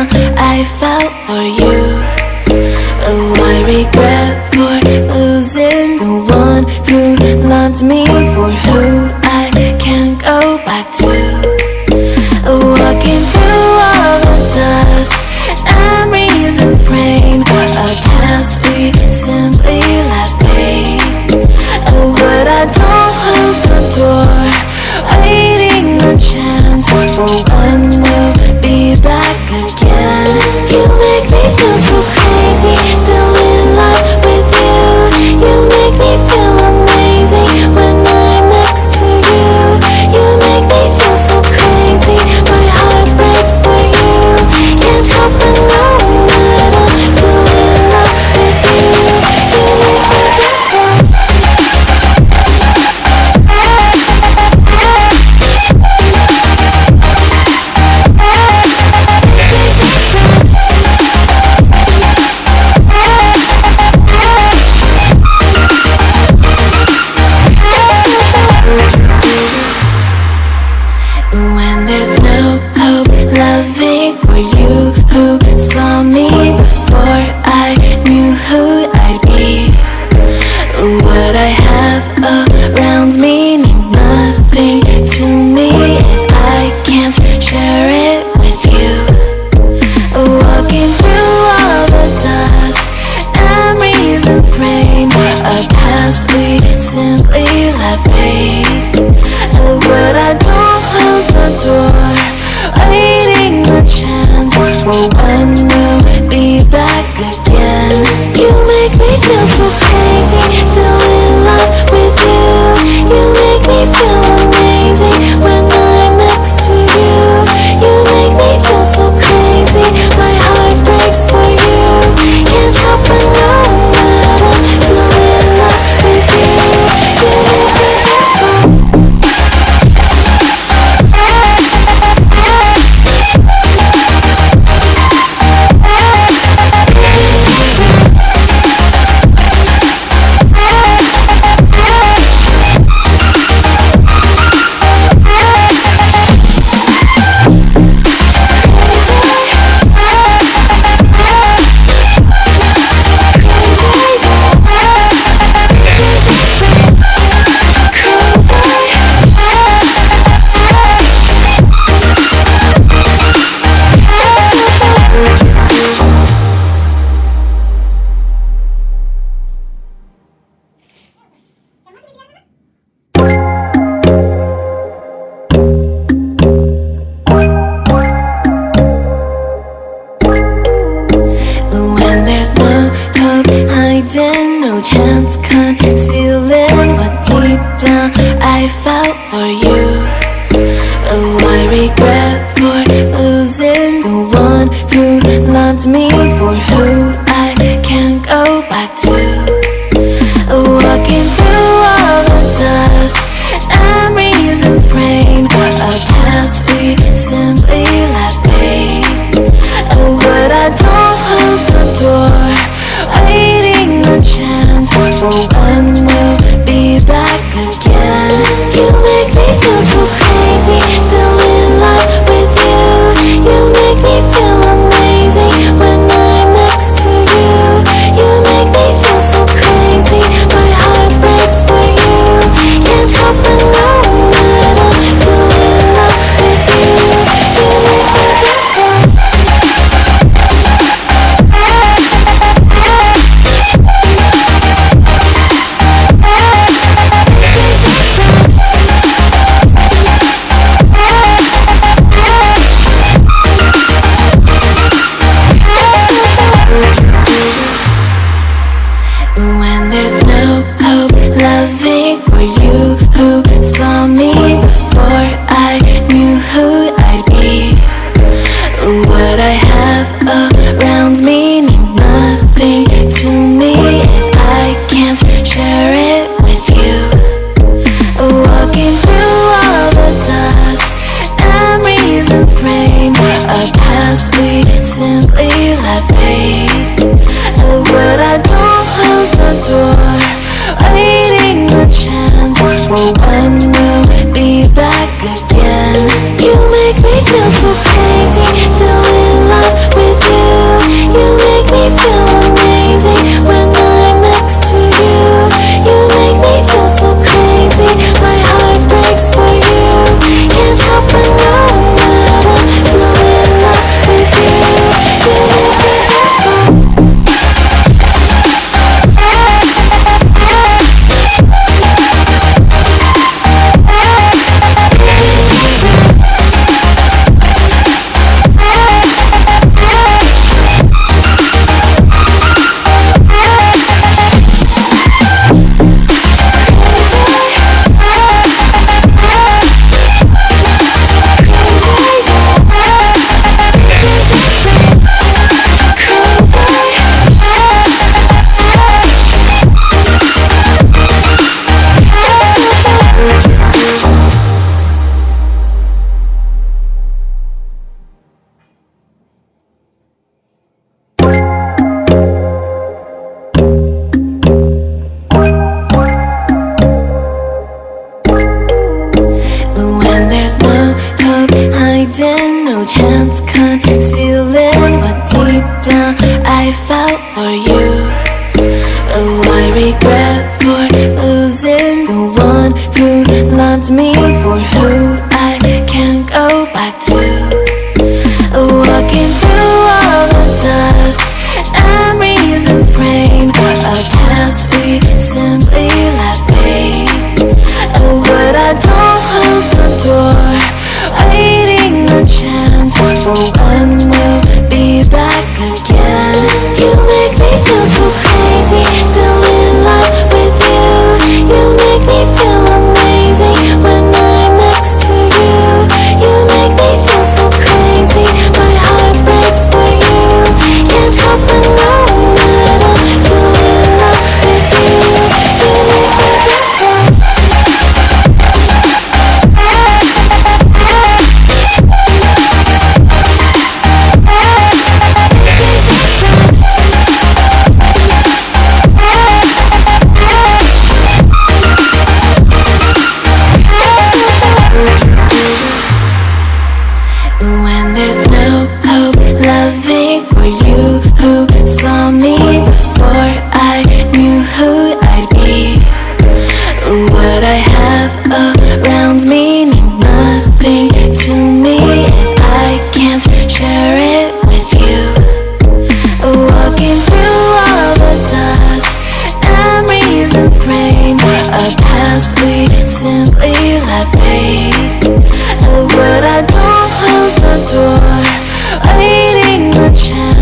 down I felt for you. Oh, I regret for losing the one who loved me, for who I can't go back to. Walking through all the dust, memories and frame, a past we simply let fade. Oh, but I don't close the door, waiting a chance for when we'll be back again. You make me feel so crazy, still in love with you. You make me feel amazing when I'm next to you. You make me feel so crazy, my heart breaks for you. Can't help but know that I'm still in love with you. You make me feel so. When there's no hope, loving for you who saw me before I knew who I'd be. What I have around me means nothing to me if I can't share it with you. Walking through all the dust, memories and frame, a past we simply let fade. But I don't close the door, waiting a chance for when we'll be back again. You make me feel so crazy, still in love with you. You make me feel amazing when I'm next to you. You make me feel so crazy, my heart breaks for you. Can't help but know that I'm still in love with you. You make me feel so. No chance concealing what deep down I felt for you. Oh, I regret for losing the one who loved me, for who I can't go back to. Walking through all the dust, memories and frame, a past we simply let fade. Oh, but I don't close the door, waiting a chance for when we'll be back again. You make me feel so crazy, still in love with you. You make me feel amazing when I'm next you who saw me before I knew who I'd be. What I have around me means nothing to me if I can't share it with you. Walking through all the dust, memories and frame, a past we simply let fade. What I don't close the door, waiting the chance.